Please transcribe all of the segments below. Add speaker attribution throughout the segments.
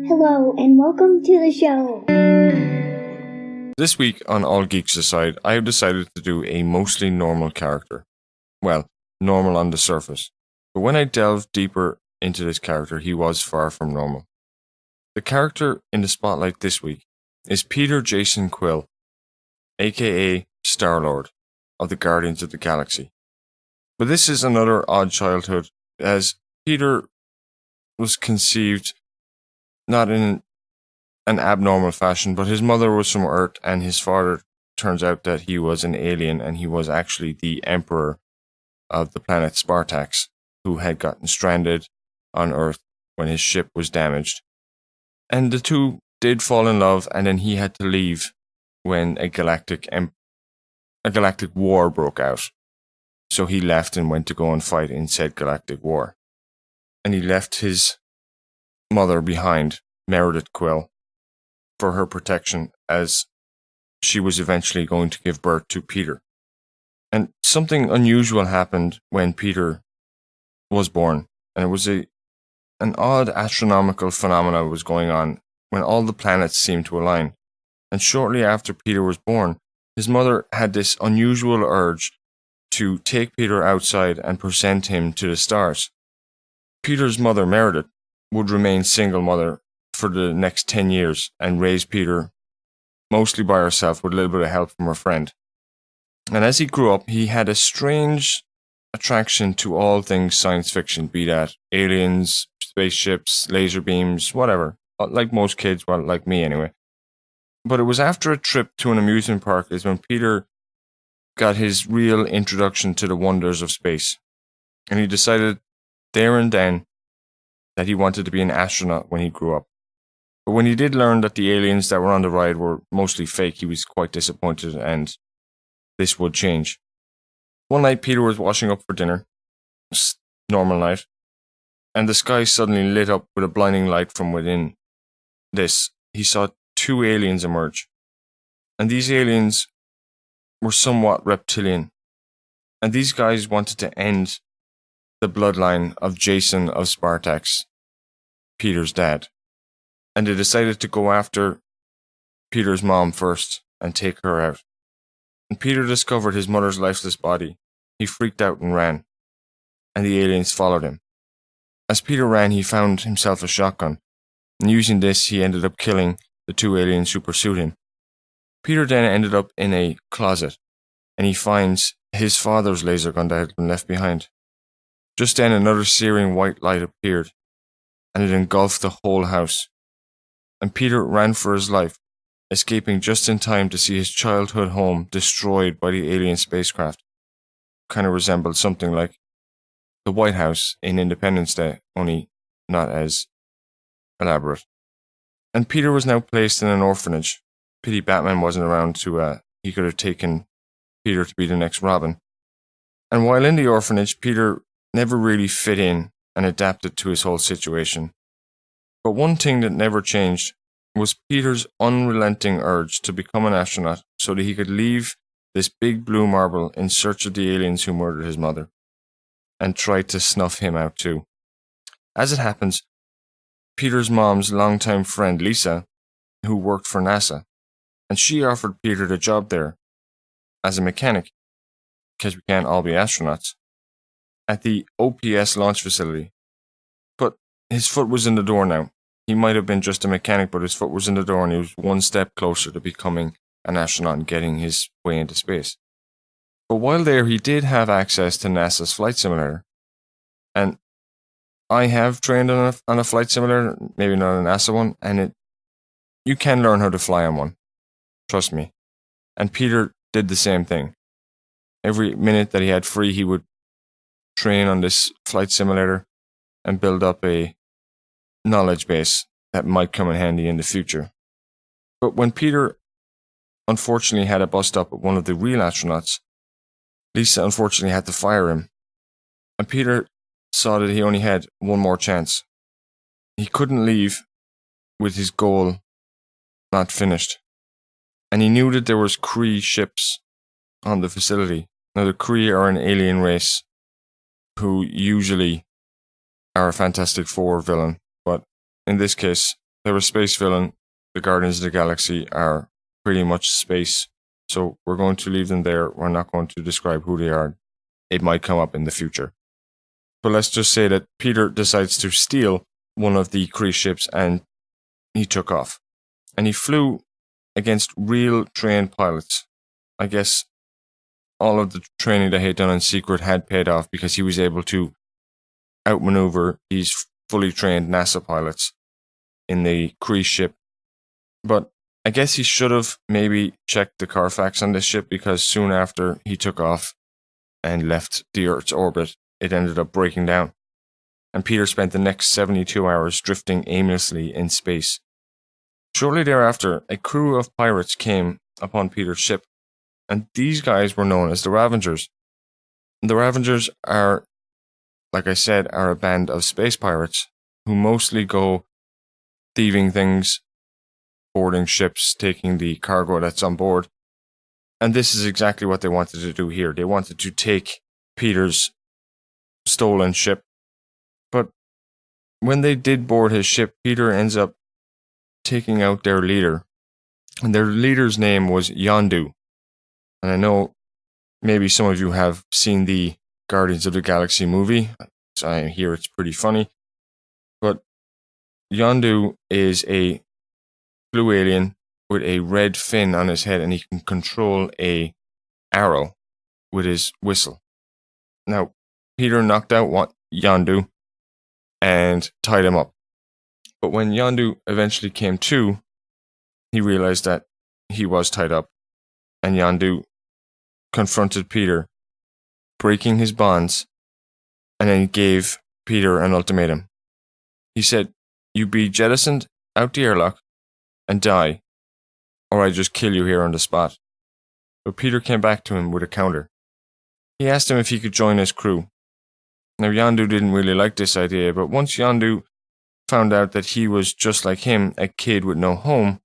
Speaker 1: Hello, and welcome to the show.
Speaker 2: This week on All Geeks Aside, I have decided to do a mostly normal character. Well, normal on the surface. But when I delved deeper into this character, he was far from normal. The character in the spotlight this week is Peter Jason Quill, aka Star-Lord of the Guardians of the Galaxy. But this is another odd childhood, as Peter was conceived not in an abnormal fashion, but his mother was from Earth and his father turns out that he was an alien and he was actually the emperor of the planet Spartax, who had gotten stranded on Earth when his ship was damaged. And the two did fall in love, and then he had to leave when a galactic war broke out. So he left and went to go and fight in said galactic war. And he left his mother behind, Meredith Quill, for her protection, as she was eventually going to give birth to Peter. And something unusual happened when Peter was born, and it was an odd astronomical phenomena was going on when all the planets seemed to align. And shortly after Peter was born, his mother had this unusual urge to take Peter outside and present him to the stars. Peter's mother, Meredith, would remain single mother for the next 10 years and raise Peter mostly by herself with a little bit of help from her friend. And as he grew up, he had a strange attraction to all things science fiction, be that aliens, spaceships, laser beams, whatever. Like most kids, well, like me anyway. But it was after a trip to an amusement park is when Peter got his real introduction to the wonders of space. And he decided there and then that he wanted to be an astronaut when he grew up. But when he did learn that the aliens that were on the ride were mostly fake, he was quite disappointed, and this would change. One night, Peter was washing up for dinner, normal night, and the sky suddenly lit up with a blinding light from within. He saw two aliens emerge, and these aliens were somewhat reptilian, and these guys wanted to end the bloodline of Jason of Spartax, Peter's dad. And they decided to go after Peter's mom first and take her out. And Peter discovered his mother's lifeless body. He freaked out and ran, and the aliens followed him. As Peter ran, he found himself a shotgun, and using this, he ended up killing the two aliens who pursued him. Peter then ended up in a closet, and he finds his father's laser gun that had been left behind. Just then, another searing white light appeared, and it engulfed the whole house. And Peter ran for his life, escaping just in time to see his childhood home destroyed by the alien spacecraft. Kind of resembled something like the White House in Independence Day, only not as elaborate. And Peter was now placed in an orphanage. Pity Batman wasn't around he could have taken Peter to be the next Robin. And while in the orphanage, Peter never really fit in and adapted to his whole situation. But one thing that never changed was Peter's unrelenting urge to become an astronaut so that he could leave this big blue marble in search of the aliens who murdered his mother and try to snuff him out too. As it happens, Peter's mom's longtime friend Lisa, who worked for NASA, and she offered Peter the job there as a mechanic, because we can't all be astronauts, at the OPS launch facility. But his foot was in the door now. He might have been just a mechanic, but his foot was in the door and he was one step closer to becoming an astronaut and getting his way into space. But while there, he did have access to NASA's flight simulator. And I have trained on a flight simulator, maybe not a NASA one, and you can learn how to fly on one. Trust me. And Peter did the same thing. Every minute that he had free, he would train on this flight simulator and build up a knowledge base that might come in handy in the future. But when Peter unfortunately had a bust up with one of the real astronauts, Lisa unfortunately had to fire him. And Peter saw that he only had one more chance. He couldn't leave with his goal not finished. And he knew that there was Kree ships on the facility. Now the Kree are an alien race who usually are a Fantastic Four villain, but in this case, They're a space villain. The Guardians of the Galaxy are pretty much space. So we're going to leave them there. We're not going to describe who they are. It might come up in the future. But let's just say that Peter decides to steal one of the Kree ships and he took off. And he flew against real trained pilots. I guess all of the training that he had done in secret had paid off because he was able to outmaneuver these fully trained NASA pilots in the Kree ship. But I guess he should have maybe checked the Carfax on this ship, because soon after he took off and left the Earth's orbit, it ended up breaking down. And Peter spent the next 72 hours drifting aimlessly in space. Shortly thereafter, a crew of pirates came upon Peter's ship, and these guys were known as the Ravengers. The Ravengers are, like I said, are a band of space pirates who mostly go thieving things, boarding ships, taking the cargo that's on board. And this is exactly what they wanted to do here. They wanted to take Peter's stolen ship. But when they did board his ship, Peter ends up taking out their leader. And their leader's name was Yondu. And I know maybe some of you have seen the Guardians of the Galaxy movie. So I hear it's pretty funny. But Yondu is a blue alien with a red fin on his head, and he can control a arrow with his whistle. Now, Peter knocked out Yondu and tied him up. But when Yondu eventually came to, he realized that he was tied up, and Yondu confronted Peter, breaking his bonds, and then gave Peter an ultimatum. He said, "You be jettisoned out the airlock and die, or I just kill you here on the spot." But Peter came back to him with a counter. He asked him if he could join his crew. Now, Yondu didn't really like this idea, but once Yondu found out that he was just like him, a kid with no home,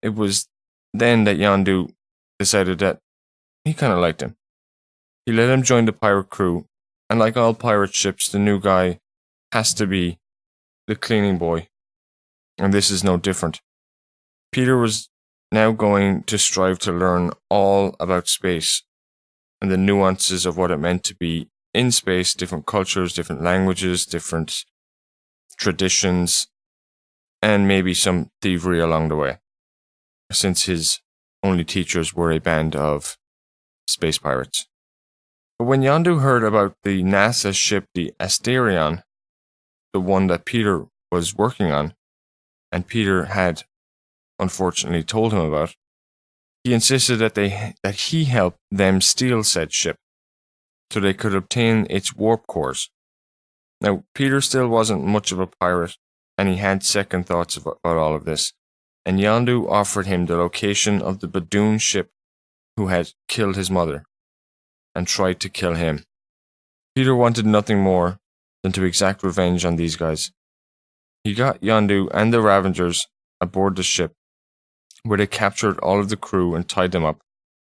Speaker 2: it was then that Yondu decided that he kind of liked him. He let him join the pirate crew, and like all pirate ships, the new guy has to be the cleaning boy, and this is no different. Peter was now going to strive to learn all about space and the nuances of what it meant to be in space, different cultures, different languages, different traditions, and maybe some thievery along the way, since his only teachers were a band of space pirates. But when Yondu heard about the NASA ship, the Asterion, the one that Peter was working on, and Peter had unfortunately told him about, he insisted that he help them steal said ship so they could obtain its warp cores. Now, Peter still wasn't much of a pirate, and he had second thoughts about all of this, and Yondu offered him the location of the Badoon ship who had killed his mother and tried to kill him. Peter wanted nothing more than to exact revenge on these guys. He got Yondu and the Ravengers aboard the ship, where they captured all of the crew and tied them up.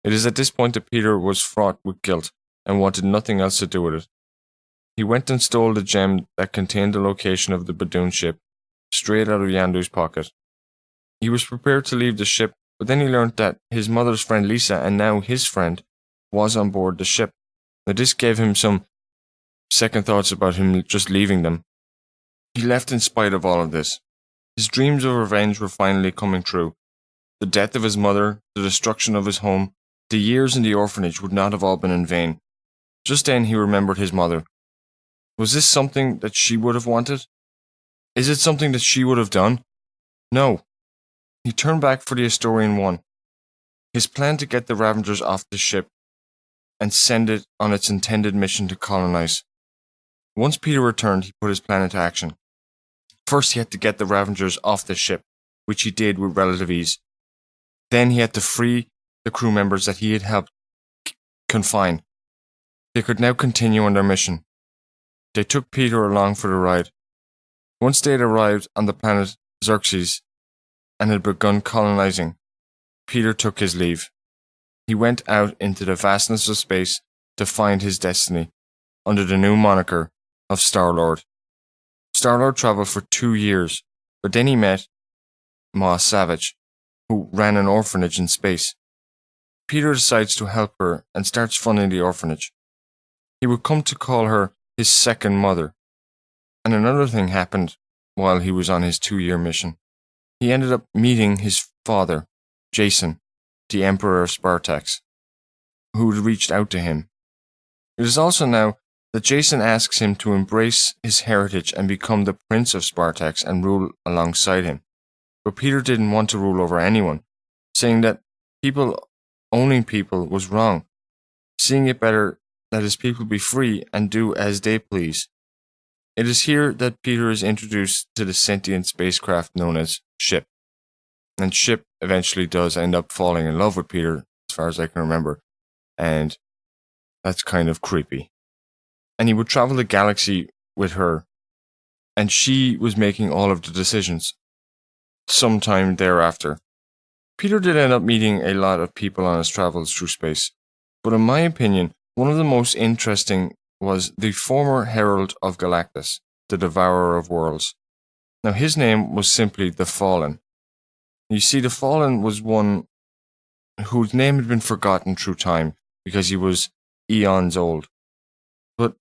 Speaker 2: It is at this point that Peter was fraught with guilt and wanted nothing else to do with it. He went and stole the gem that contained the location of the Badoon ship straight out of Yondu's pocket. He was prepared to leave the ship, but then he learned that his mother's friend Lisa, and now his friend, was on board the ship. Now, this gave him some second thoughts about him just leaving them. He left in spite of all of this. His dreams of revenge were finally coming true. The death of his mother, the destruction of his home, the years in the orphanage would not have all been in vain. Just then he remembered his mother. Was this something that she would have wanted? Is it something that she would have done? No. He turned back for the Astorian One. His plan to get the Ravengers off the ship and send it on its intended mission to colonize. Once Peter returned, he put his plan into action. First, he had to get the Ravengers off the ship, which he did with relative ease. Then he had to free the crew members that he had helped confine. They could now continue on their mission. They took Peter along for the ride. Once they had arrived on the planet Xerxes and had begun colonizing, Peter took his leave. He went out into the vastness of space to find his destiny under the new moniker of Star-Lord. Star-Lord traveled for 2 years, but then he met Ma Savage, who ran an orphanage in space. Peter decides to help her and starts funding the orphanage. He would come to call her his second mother. And another thing happened while he was on his 2-year mission. He ended up meeting his father, Jason, the Emperor of Spartax, who had reached out to him. It is also now that Jason asks him to embrace his heritage and become the Prince of Spartax and rule alongside him. But Peter didn't want to rule over anyone, saying that people owning people was wrong, seeing it better that his people be free and do as they please. It is here that Peter is introduced to the sentient spacecraft known as Ship. And Ship eventually does end up falling in love with Peter, as far as I can remember, and that's kind of creepy. And he would travel the galaxy with her, and she was making all of the decisions sometime thereafter. Peter did end up meeting a lot of people on his travels through space, but in my opinion, one of the most interesting was the former Herald of Galactus, the Devourer of Worlds. Now his name was simply the Fallen. You see, the Fallen was one whose name had been forgotten through time because he was eons old. But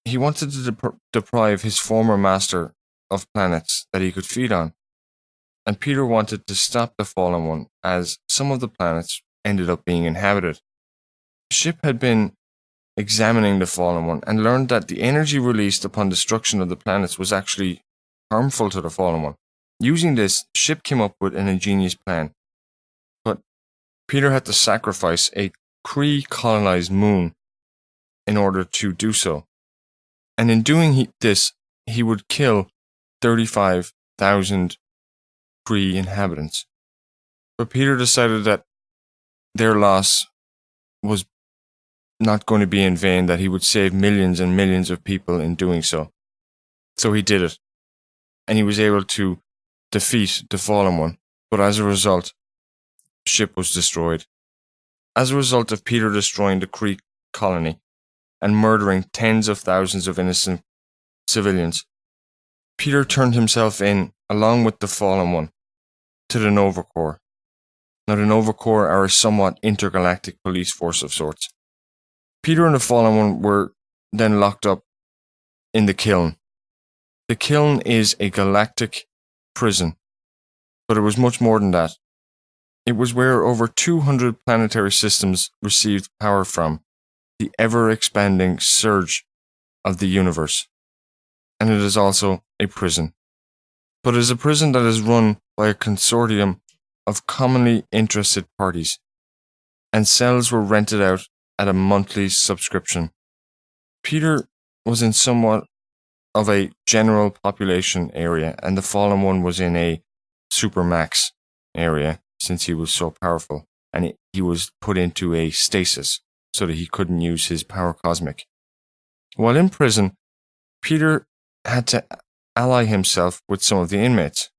Speaker 2: he wanted to deprive his former master of planets that he could feed on. And Peter wanted to stop the Fallen One, as some of the planets ended up being inhabited. Ship had been examining the Fallen One and learned that the energy released upon destruction of the planets was actually harmful to the Fallen One. Using this, Ship came up with an ingenious plan. But Peter had to sacrifice a Kree-colonized moon in order to do so. And in doing this, he would kill 35,000 Kree inhabitants. But Peter decided that their loss was not going to be in vain, that he would save millions and millions of people in doing so. So he did it. And he was able to defeat the Fallen One. But as a result, Ship was destroyed. As a result of Peter destroying the Kree colony and murdering tens of thousands of innocent civilians, Peter turned himself in, along with the Fallen One, to the Nova Corps. Now, the Nova Corps are a somewhat intergalactic police force of sorts. Peter and the Fallen One were then locked up in the Kiln. The Kiln is a galactic prison, but it was much more than that. It was where over 200 planetary systems received power from the ever-expanding surge of the universe. And it is also a prison. But it is a prison that is run by a consortium of commonly interested parties, and cells were rented out at a monthly subscription. Peter was in somewhat of a general population area, and the Fallen One was in a supermax area since he was so powerful, and he was put into a stasis so that he couldn't use his power cosmic. While in prison, Peter had to ally himself with some of the inmates.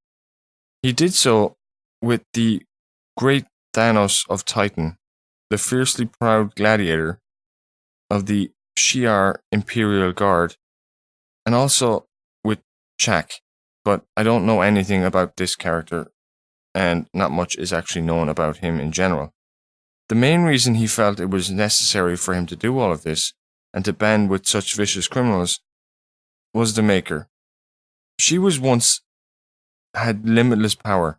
Speaker 2: He did so with the great Thanos of Titan, the fiercely proud gladiator of the Shi'ar Imperial Guard, and also with Chak, but I don't know anything about this character, and not much is actually known about him in general. The main reason he felt it was necessary for him to do all of this, and to band with such vicious criminals, was the Maker. She was once had limitless power,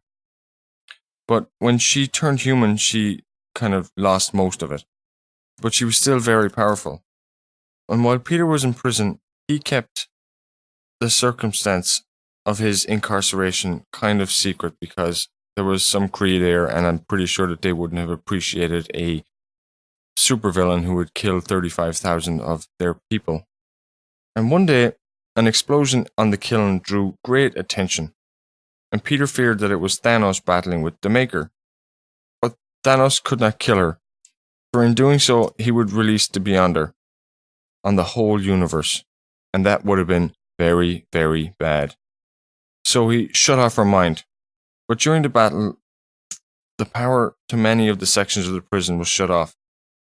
Speaker 2: but when she turned human, she kind of lost most of it. But she was still very powerful. And while Peter was in prison, he kept the circumstance of his incarceration kind of secret, because there was some Kree there, and I'm pretty sure that they wouldn't have appreciated a supervillain who would kill 35,000 of their people. And one day, an explosion on the Kiln drew great attention, and Peter feared that it was Thanos battling with the Maker. But Thanos could not kill her, for in doing so, he would release the Beyonder on the whole universe, and that would have been very, very bad. So he shut off her mind. But during the battle, the power to many of the sections of the prison was shut off.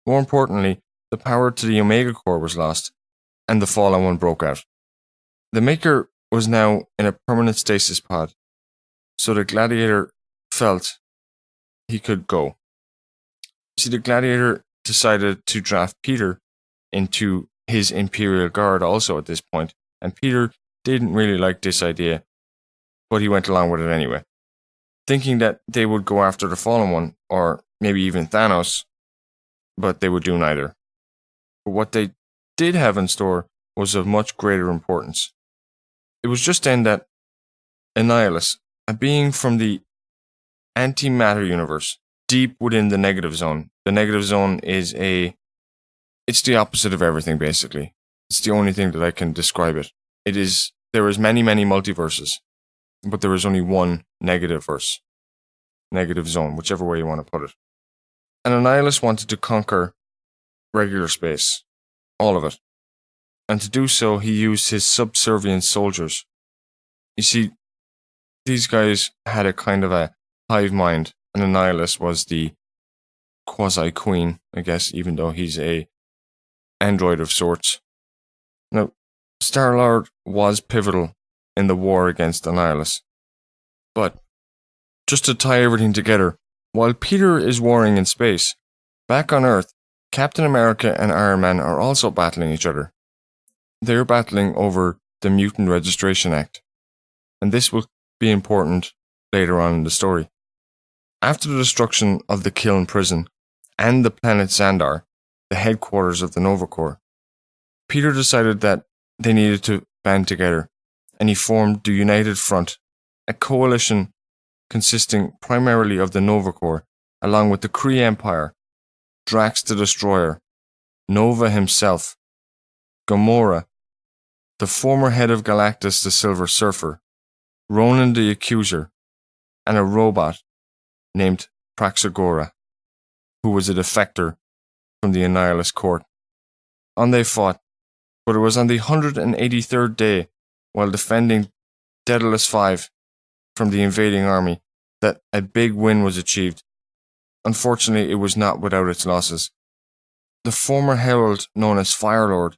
Speaker 2: More importantly, the power to the Omega Core was lost, and the Fallen One broke out. The Maker was now in a permanent stasis pod, so the Gladiator felt he could go. See, the Gladiator decided to draft Peter into his Imperial Guard also at this point, and Peter didn't really like this idea, but he went along with it anyway, thinking that they would go after the Fallen One, or maybe even Thanos, but they would do neither. But what they did have in store was of much greater importance. It was just then that Annihilus, a being from the antimatter universe, deep within the negative zone. The negative zone is it's the opposite of everything, basically. It's the only thing that I can describe it. There is many, many multiverses, but there is only one negative verse. Negative zone, whichever way you want to put it. And Annihilus wanted to conquer regular space. All of it. And to do so, he used his subservient soldiers. You see, these guys had a kind of a hive mind, and Annihilus was the quasi-queen, I guess, even though he's a android of sorts. Now, Star-Lord was pivotal in the war against Annihilus. But, just to tie everything together, while Peter is warring in space, back on Earth, Captain America and Iron Man are also battling each other. They're battling over the Mutant Registration Act, and this will be important later on in the story. After the destruction of the Kiln prison and the planet Xandar, the headquarters of the Nova Corps, Peter decided that they needed to band together, and he formed the United Front, a coalition consisting primarily of the Nova Corps, along with the Kree Empire, Drax the Destroyer, Nova himself, Gamora, the former head of Galactus the Silver Surfer, Ronan the Accuser, and a robot named Praxagora, who was a defector from the Annihilus court. On they fought, but it was on the 183rd day, while defending Daedalus V from the invading army, that a big win was achieved. Unfortunately, it was not without its losses. The former herald, known as Firelord,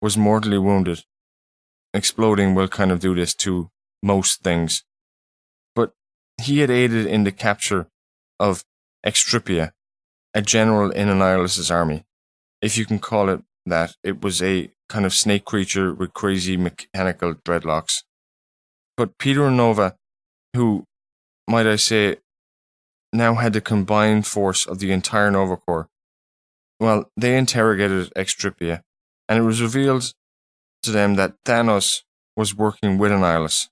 Speaker 2: was mortally wounded. Exploding will kind of do this to most things. But he had aided in the capture of Extripia, a general in Annihilus's army. If you can call it that, it was a kind of snake creature with crazy mechanical dreadlocks. But Peter and Nova, who, might I say, now had the combined force of the entire Nova Corps, well, they interrogated Extripia, and it was revealed to them that Thanos was working with Annihilus.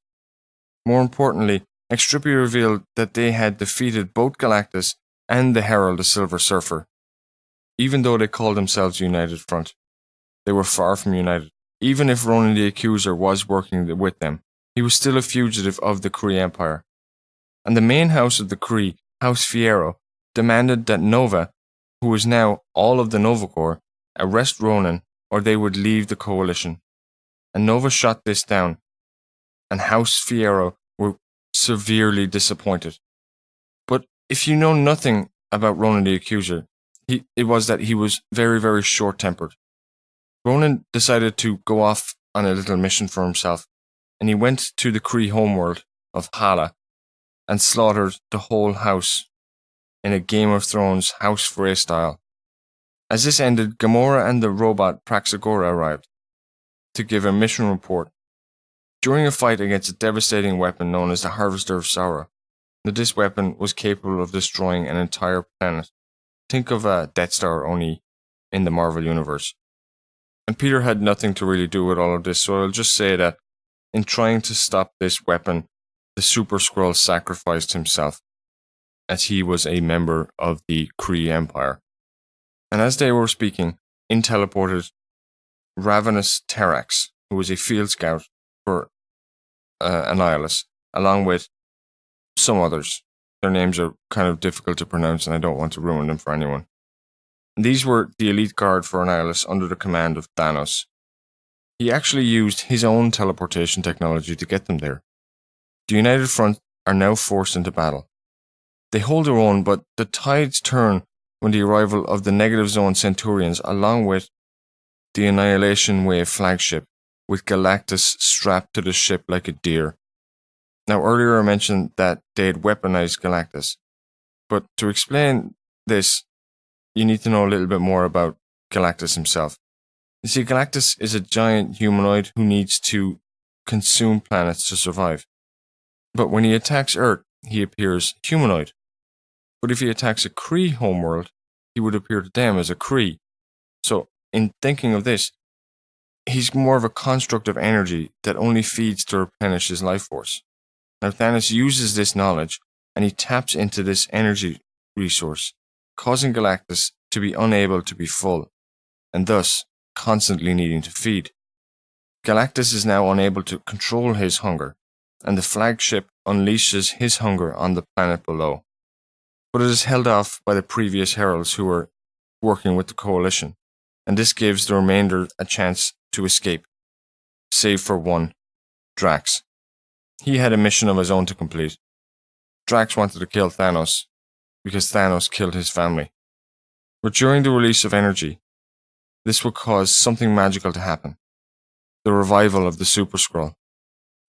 Speaker 2: More importantly, Extripia revealed that they had defeated both Galactus and the Herald the Silver Surfer. Even though they called themselves United Front, they were far from united. Even if Ronan the Accuser was working with them, he was still a fugitive of the Kree Empire. And the main house of the Kree, House Fiero, demanded that Nova, who was now all of the Nova Corps, arrest Ronan or they would leave the coalition. And Nova shot this down, and House Fiero were severely disappointed. But if you know nothing about Ronan the Accuser, it was that he was very, very short-tempered. Ronan decided to go off on a little mission for himself, and he went to the Kree homeworld of Hala and slaughtered the whole house in a Game of Thrones House Frey style. As this ended, Gamora and the robot Praxagora arrived to give a mission report. During a fight against a devastating weapon known as the Harvester of Sorrow, this weapon was capable of destroying an entire planet. Think of a Death Star only in the Marvel Universe. And Peter had nothing to really do with all of this, so I'll just say that in trying to stop this weapon, the Super Skrull sacrificed himself, as he was a member of the Kree Empire. And as they were speaking, in teleported Ravenous Terrax, who was a field scout for Annihilus, along with some others. Their names are kind of difficult to pronounce, and I don't want to ruin them for anyone. These were the elite guard for Annihilus under the command of Thanos. He actually used his own teleportation technology to get them there. The United Front are now forced into battle. They hold their own, but the tides turn when the arrival of the Negative Zone Centurions, along with the Annihilation Wave flagship, with Galactus strapped to the ship like a deer. Now, earlier I mentioned that they had weaponized Galactus, but to explain this, you need to know a little bit more about Galactus himself. You see, Galactus is a giant humanoid who needs to consume planets to survive. But when he attacks Earth, he appears humanoid. But if he attacks a Kree homeworld, he would appear to them as a Kree. So, in thinking of this, he's more of a construct of energy that only feeds to replenish his life force. Now, Thanos uses this knowledge and he taps into this energy resource, causing Galactus to be unable to be full, and thus constantly needing to feed. Galactus is now unable to control his hunger, and the flagship unleashes his hunger on the planet below. But it is held off by the previous heralds who are working with the coalition, and this gives the remainder a chance to escape, save for one, Drax. He had a mission of his own to complete. Drax wanted to kill Thanos, because Thanos killed his family. But during the release of energy, this will cause something magical to happen, the revival of the Super Skrull.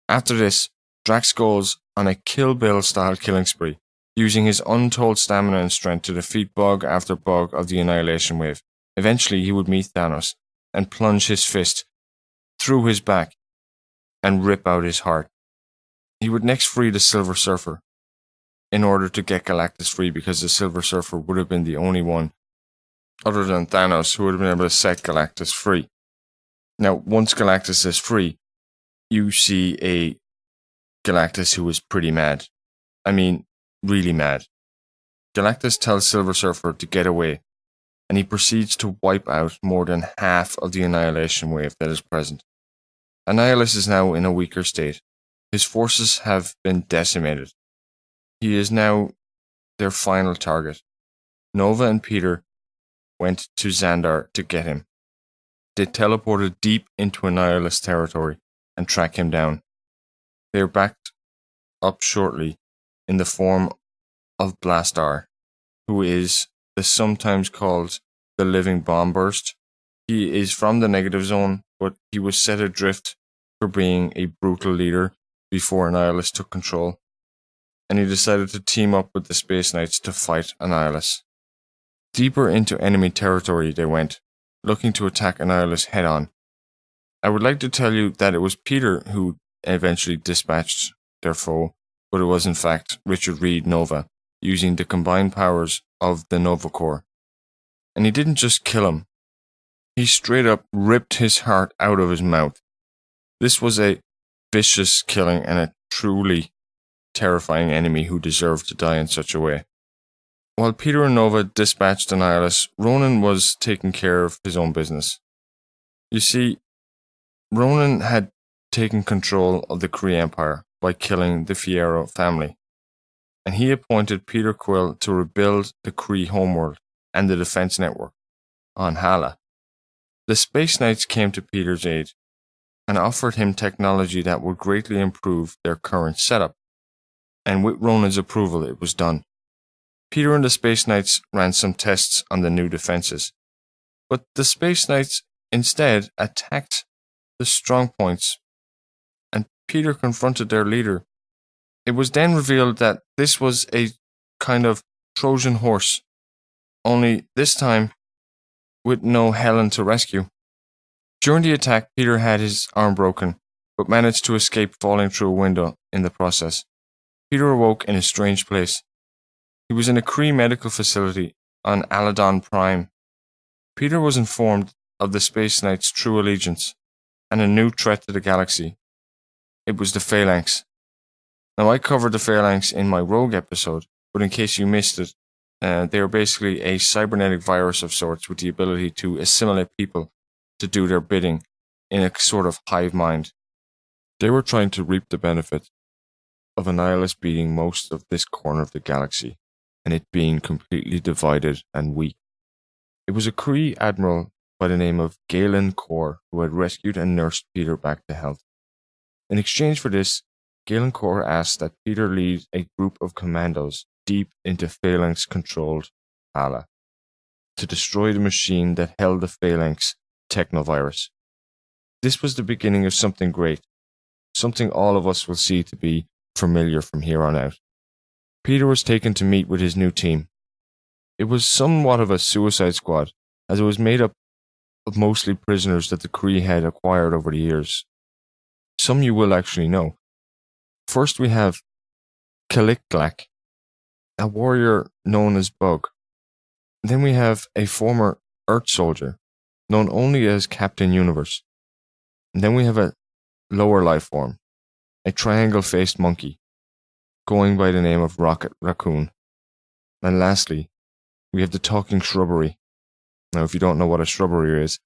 Speaker 2: After this, Drax goes on a Kill Bill style killing spree, using his untold stamina and strength to defeat bug after bug of the Annihilation Wave. Eventually, he would meet Thanos and plunge his fist through his back and rip out his heart. He would next free the Silver Surfer in order to get Galactus free, because the Silver Surfer would have been the only one other than Thanos who would have been able to set Galactus free. Now, once Galactus is free, you see a Galactus who is pretty mad. I mean, really mad. Galactus tells Silver Surfer to get away, and he proceeds to wipe out more than half of the Annihilation Wave that is present. Annihilus is now in a weaker state. His forces have been decimated. He is now their final target. Nova and Peter went to Xandar to get him. They teleported deep into Annihilus territory and track him down. They are backed up shortly in the form of Blastar, who is the sometimes called the Living Bomb Burst. He is from the Negative Zone, but he was set adrift for being a brutal leader before Annihilus took control, and he decided to team up with the Space Knights to fight Annihilus. Deeper into enemy territory they went, looking to attack Annihilus head-on. I would like to tell you that it was Peter who eventually dispatched their foe, but it was in fact Richard Reed Nova, using the combined powers of the Nova Corps. And he didn't just kill him, he straight up ripped his heart out of his mouth. This was a vicious killing and a truly terrifying enemy who deserved to die in such a way. While Peter and Nova dispatched Annihilus, Ronan was taking care of his own business. You see, Ronan had taken control of the Kree Empire by killing the Fierro family, and he appointed Peter Quill to rebuild the Kree homeworld and the defense network on Hala. The Space Knights came to Peter's aid and offered him technology that would greatly improve their current setup, and with Ronan's approval it was done. Peter and the Space Knights ran some tests on the new defenses, but the Space Knights instead attacked the strong points, and Peter confronted their leader. It was then revealed that this was a kind of Trojan horse, only this time with no Helen to rescue. During the attack, Peter had his arm broken, but managed to escape falling through a window in the process. Peter awoke in a strange place. He was in a Kree medical facility on Aladon Prime. Peter was informed of the Space Knights' true allegiance and a new threat to the galaxy. It was the Phalanx. Now, I covered the Phalanx in my Rogue episode, but in case you missed it, they are basically a cybernetic virus of sorts with the ability to assimilate people to do their bidding in a sort of hive mind. They were trying to reap the benefit of Annihilus beating most of this corner of the galaxy, and it being completely divided and weak. It was a Kree admiral by the name of Galen Corr who had rescued and nursed Peter back to health. In exchange for this, Galen Corr asked that Peter lead a group of commandos deep into Phalanx-controlled Hala to destroy the machine that held the Phalanx technovirus. This was the beginning of something great, something all of us will see to be familiar from here on out. Peter was taken to meet with his new team. It was somewhat of a suicide squad, as it was made up of mostly prisoners that the Kree had acquired over the years. Some you will actually know. First we have Caliculac, a warrior known as Bug. Then we have a former Earth soldier, known only as Captain Universe. And then we have a lower life form, a triangle-faced monkey, going by the name of Rocket Raccoon. And lastly, we have the talking shrubbery. Now, if you don't know what a shrubbery is,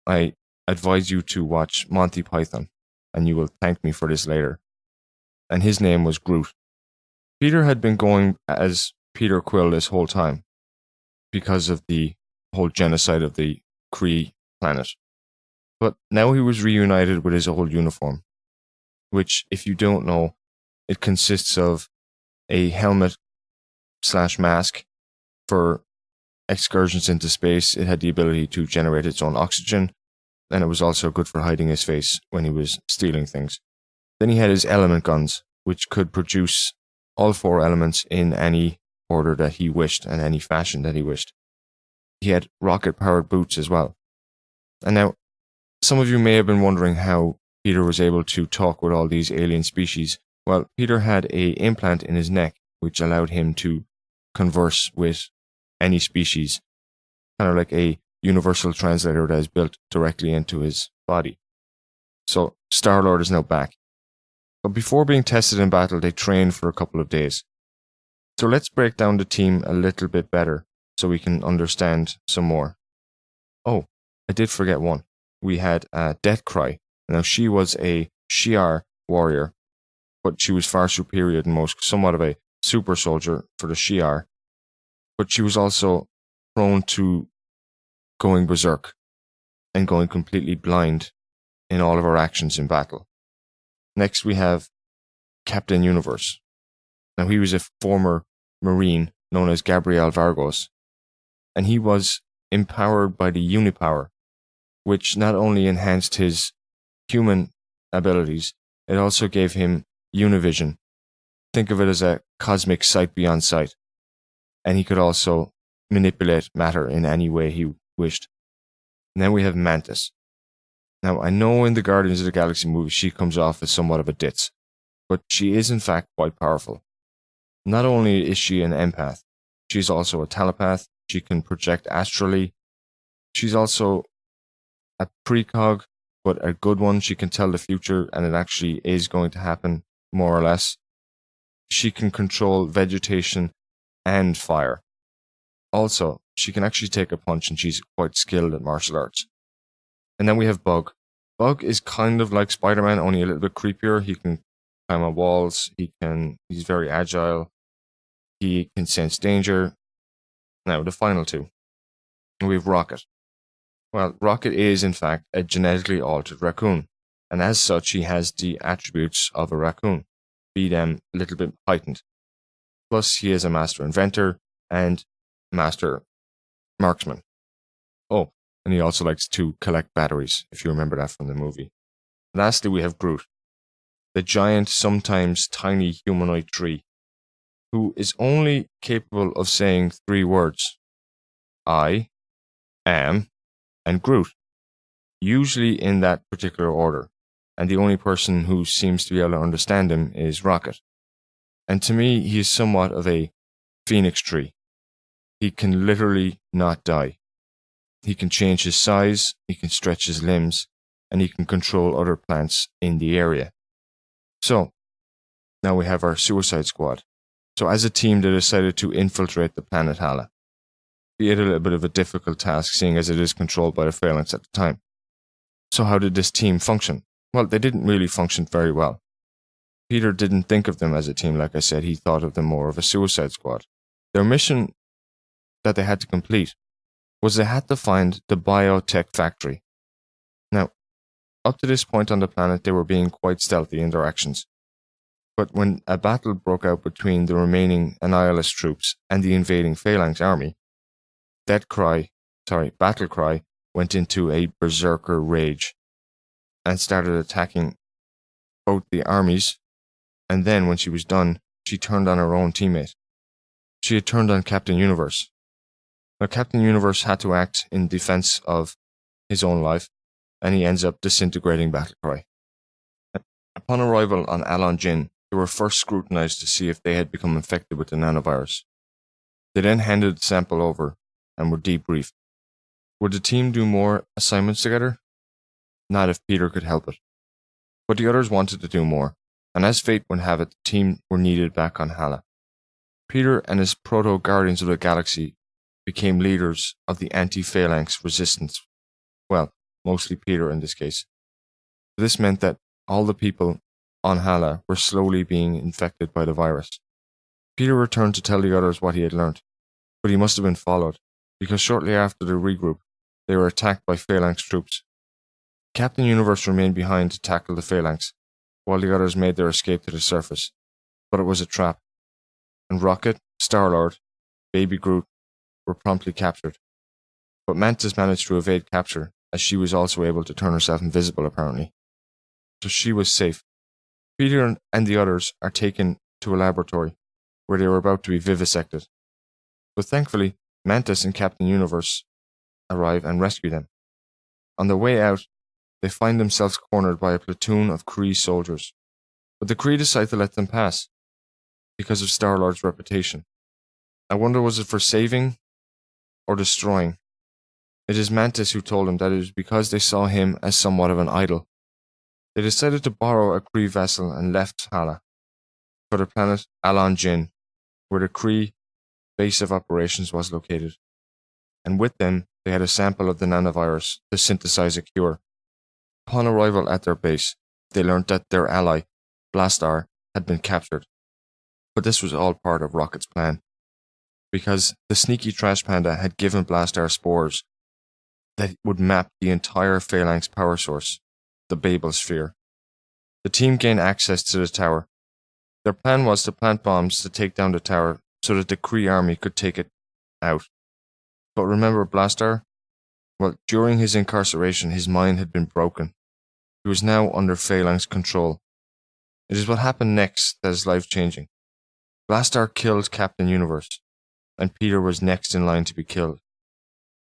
Speaker 2: I advise you to watch Monty Python, and you will thank me for this later. And his name was Groot. Peter had been going as Peter Quill this whole time, because of the whole genocide of the Kree planet. But now he was reunited with his old uniform, which, if you don't know, it consists of a helmet/mask for excursions into space. It had the ability to generate its own oxygen, and it was also good for hiding his face when he was stealing things. Then he had his element guns, which could produce all 4 elements in any order that he wished and any fashion that he wished. He had rocket-powered boots as well. And now, some of you may have been wondering how Peter was able to talk with all these alien species. Well, Peter had an implant in his neck, which allowed him to converse with any species, kind of like a universal translator that is built directly into his body. So, Star-Lord is now back. But before being tested in battle, they trained for a couple of days. So let's break down the team a little bit better so we can understand some more. Oh, I did forget one. We had Deathcry. Now, she was a Shi'ar warrior, but she was far superior than most, somewhat of a super soldier for the Shi'ar. But she was also prone to going berserk and going completely blind in all of her actions in battle. Next, we have Captain Universe. Now, he was a former Marine known as Gabriel Vargos, and he was empowered by the Unipower, which not only enhanced his human abilities, it also gave him Univision. Think of it as a cosmic sight beyond sight, and he could also manipulate matter in any way he wished. And then we have Mantis. Now, I know in the Guardians of the Galaxy movie she comes off as somewhat of a ditz, but she is in fact quite powerful. Not only is she an empath, she's also a telepath. She can project astrally. She's also a precog, but a good one. She can tell the future, and it actually is going to happen, more or less. She can control vegetation and fire. Also, she can actually take a punch, and she's quite skilled at martial arts. And then we have Bug. Bug is kind of like Spider-Man, only a little bit creepier. He can climb on walls. He's very agile. He can sense danger. Now, the final two. We have Rocket. Well, Rocket is, in fact, a genetically altered raccoon, and as such, he has the attributes of a raccoon, be them a little bit heightened. Plus, he is a master inventor and master marksman. Oh, and he also likes to collect batteries, if you remember that from the movie. Lastly, we have Groot, the giant, sometimes tiny humanoid tree, who is only capable of saying 3 words. I am and Groot, usually in that particular order, and the only person who seems to be able to understand him is Rocket. And to me, he is somewhat of a phoenix tree. He can literally not die. He can change his size, he can stretch his limbs, and he can control other plants in the area. So, now we have our Suicide Squad. So as a team, they decided to infiltrate the planet Hala. Be it a little bit of a difficult task, seeing as it is controlled by the Phalanx at the time. So how did this team function? Well, they didn't really function very well. Peter didn't think of them as a team, like I said. He thought of them more of a Suicide Squad. Their mission that they had to complete was they had to find the biotech factory. Now, up to this point on the planet, they were being quite stealthy in their actions. But when a battle broke out between the remaining Annihilus troops and the invading Phalanx army, Battlecry went into a berserker rage and started attacking both the armies And then, when she was done, she turned on her own teammate. She had turned on Captain Universe. Now, Captain Universe had to act in defense of his own life, and he ends up disintegrating Battlecry. Upon arrival on Alon Jin, they were first scrutinized to see if they had become infected with the nanovirus. They then handed the sample over and were debriefed. Would the team do more assignments together? Not if Peter could help it. But the others wanted to do more, and as fate would have it, the team were needed back on Hala. Peter and his proto-guardians of the galaxy became leaders of the anti-phalanx resistance. Well, mostly Peter in this case. This meant that all the people on Hala were slowly being infected by the virus. Peter returned to tell the others what he had learned, but he must have been followed, because shortly after the regroup, they were attacked by phalanx troops. Captain Universe remained behind to tackle the phalanx, while the others made their escape to the surface. But it was a trap, and Rocket, Star-Lord, Baby Groot were promptly captured. But Mantis managed to evade capture, as she was also able to turn herself invisible apparently. So she was safe. Peter and the others are taken to a laboratory, where they were about to be vivisected. But thankfully, Mantis and Captain Universe arrive and rescue them. On their way out, they find themselves cornered by a platoon of Kree soldiers. But the Kree decide to let them pass, because of Star-Lord's reputation. I wonder, was it for saving or destroying? It is Mantis who told him that it was because they saw him as somewhat of an idol. They decided to borrow a Kree vessel and left Hala for the planet Alon Jin, where the Kree base of operations was located. And with them, they had a sample of the nanovirus to synthesize a cure. Upon arrival at their base, they learned that their ally, Blastar, had been captured. But this was all part of Rocket's plan, because the sneaky trash panda had given Blastar spores that would map the entire phalanx power source, the Babel sphere. The team gained access to the tower. Their plan was to plant bombs to take down the tower so that the Kree army could take it out. But remember Blastar? Well, during his incarceration, his mind had been broken. He was now under phalanx control. It is what happened next that is life-changing. Blastar killed Captain Universe, and Peter was next in line to be killed.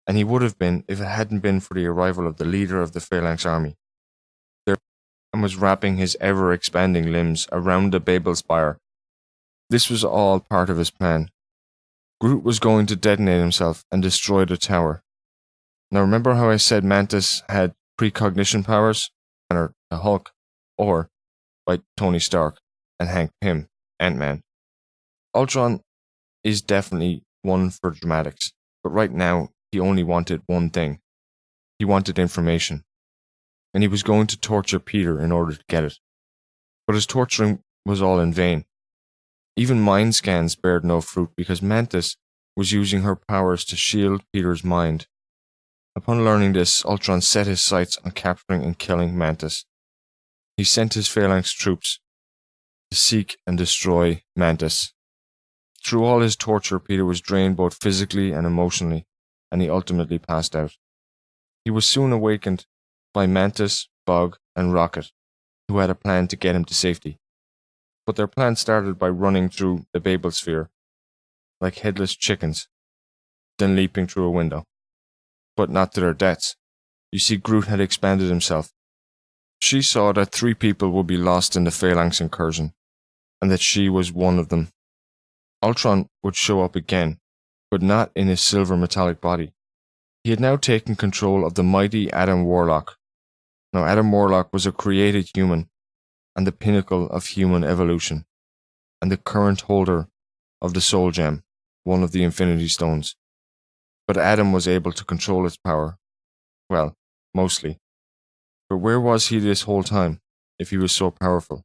Speaker 2: And he would have been if it hadn't been for the arrival of the leader of the phalanx army. And was wrapping his ever-expanding limbs around the Babel spire. This was all part of his plan. Groot was going to detonate himself and destroy the tower. Now remember how I said Mantis had precognition powers? Or the Hulk, or by Tony Stark and Hank Pym, Ant-Man. Ultron is definitely one for dramatics, but right now he only wanted one thing. He wanted information. And he was going to torture Peter in order to get it. But his torturing was all in vain. Even mind scans bared no fruit because Mantis was using her powers to shield Peter's mind. Upon learning this, Ultron set his sights on capturing and killing Mantis. He sent his phalanx troops to seek and destroy Mantis. Through all his torture, Peter was drained both physically and emotionally, and he ultimately passed out. He was soon awakened by Mantis, Bug, and Rocket, who had a plan to get him to safety. But their plan started by running through the Babel sphere, like headless chickens, then leaping through a window. But not to their deaths. You see, Groot had expanded himself. She saw that 3 people would be lost in the phalanx incursion, and that she was one of them. Ultron would show up again, but not in his silver metallic body. He had now taken control of the mighty Adam Warlock. Now, Adam Warlock was a created human, and the pinnacle of human evolution, and the current holder of the Soul Gem, one of the Infinity Stones. But Adam was able to control its power. Well, mostly. But where was he this whole time, if he was so powerful?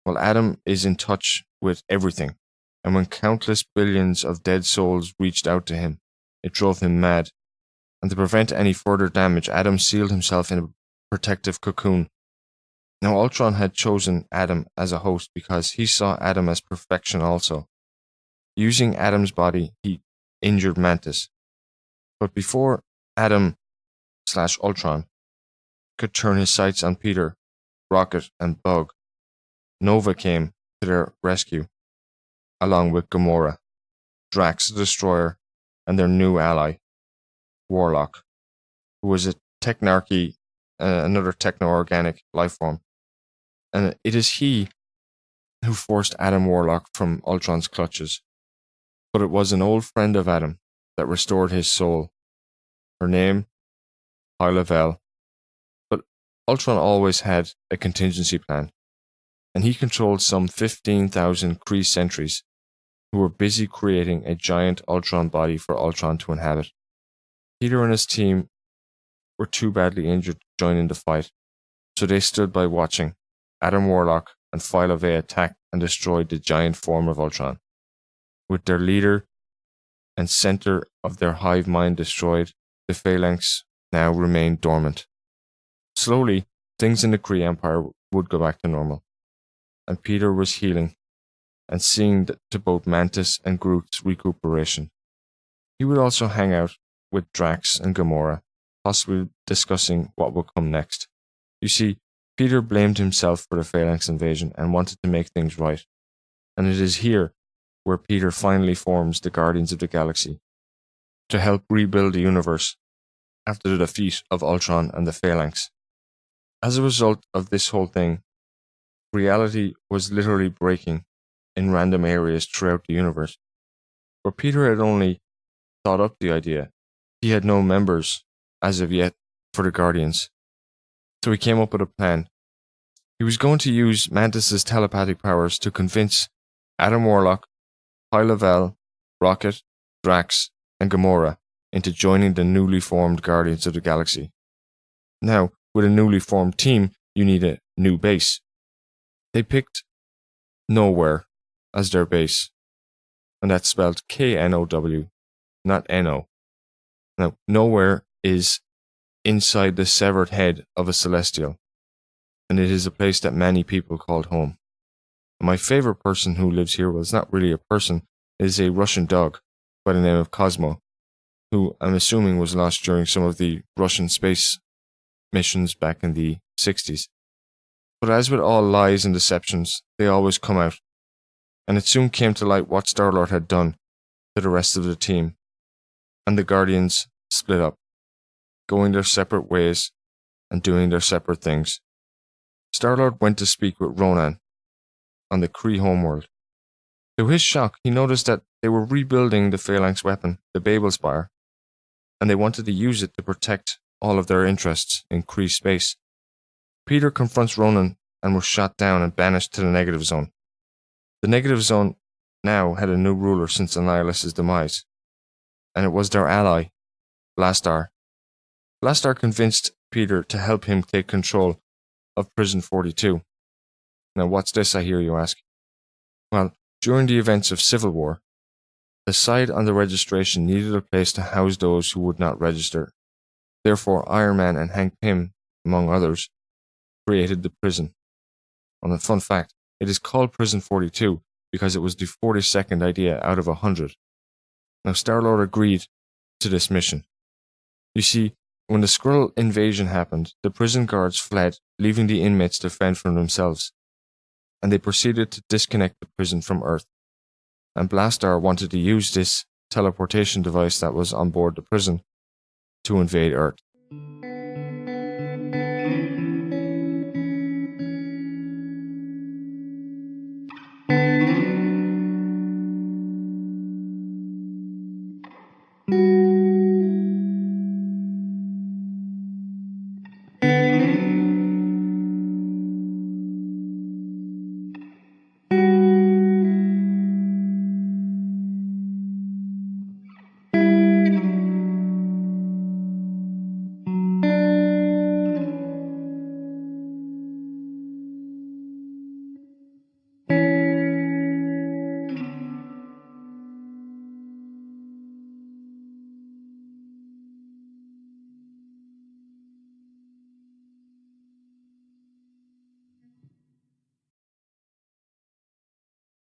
Speaker 2: Well, Adam is in touch with everything, and when countless billions of dead souls reached out to him, it drove him mad. And to prevent any further damage, Adam sealed himself in a protective cocoon. Now, Ultron had chosen Adam as a host because he saw Adam as perfection also. Using Adam's body, he injured Mantis. But before Adam/Ultron could turn his sights on Peter, Rocket, and Bug, Nova came to their rescue, along with Gamora, Drax the Destroyer, and their new ally, Warlock, who was a technarchy, another techno-organic life form. And it is he who forced Adam Warlock from Ultron's clutches. But it was an old friend of Adam that restored his soul. Her name, Hyla. But Ultron always had a contingency plan, and he controlled some 15,000 Kree sentries who were busy creating a giant Ultron body for Ultron to inhabit. Peter and his team were too badly injured to join in the fight, so they stood by watching Adam Warlock and Phyla attack and destroy the giant form of Ultron. With their leader and center of their hive mind destroyed, the Phalanx now remained dormant. Slowly, things in the Kree Empire would go back to normal, and Peter was healing and seeing to both Mantis and Groot's recuperation. He would also hang out with Drax and Gamora, possibly discussing what would come next. You see, Peter blamed himself for the Phalanx invasion and wanted to make things right, and it is here where Peter finally forms the Guardians of the Galaxy to help rebuild the universe after the defeat of Ultron and the Phalanx. As a result of this whole thing, reality was literally breaking in random areas throughout the universe. But Peter had only thought up the idea. He had no members as of yet for the Guardians. So he came up with a plan. He was going to use Mantis' telepathic powers to convince Adam Warlock, Hyla, Rocket, Drax, and Gamora into joining the newly formed Guardians of the Galaxy. Now, with a newly formed team, you need a new base. They picked Nowhere as their base, and that's spelled Know, not No. Now, Nowhere is inside the severed head of a Celestial, and it is a place that many people called home. And my favorite person who lives here, well, it's not really a person, it is a Russian dog by the name of Cosmo, who I'm assuming was lost during some of the Russian space missions back in the 60s. But as with all lies and deceptions, they always come out, and it soon came to light what Star-Lord had done to the rest of the team, and the Guardians split up, going their separate ways and doing their separate things. Star-Lord went to speak with Ronan on the Kree homeworld. To his shock, he noticed that they were rebuilding the Phalanx weapon, the Babel Spire, and they wanted to use it to protect all of their interests in Kree space. Peter confronts Ronan and was shot down and banished to the Negative Zone. The Negative Zone now had a new ruler since Annihilus' demise, and it was their ally, Blastar. Blastar convinced Peter to help him take control of Prison 42. Now, what's this, I hear you ask? Well, during the events of Civil War, the side on the registration needed a place to house those who would not register. Therefore, Iron Man and Hank Pym, among others, created the prison. And a fun fact, it is called Prison 42 because it was the 42nd idea out of 100. Now, Star-Lord agreed to this mission. You see, when the Skrull invasion happened, the prison guards fled, leaving the inmates to fend for themselves, and they proceeded to disconnect the prison from Earth. And Blastar wanted to use this teleportation device that was on board the prison to invade Earth.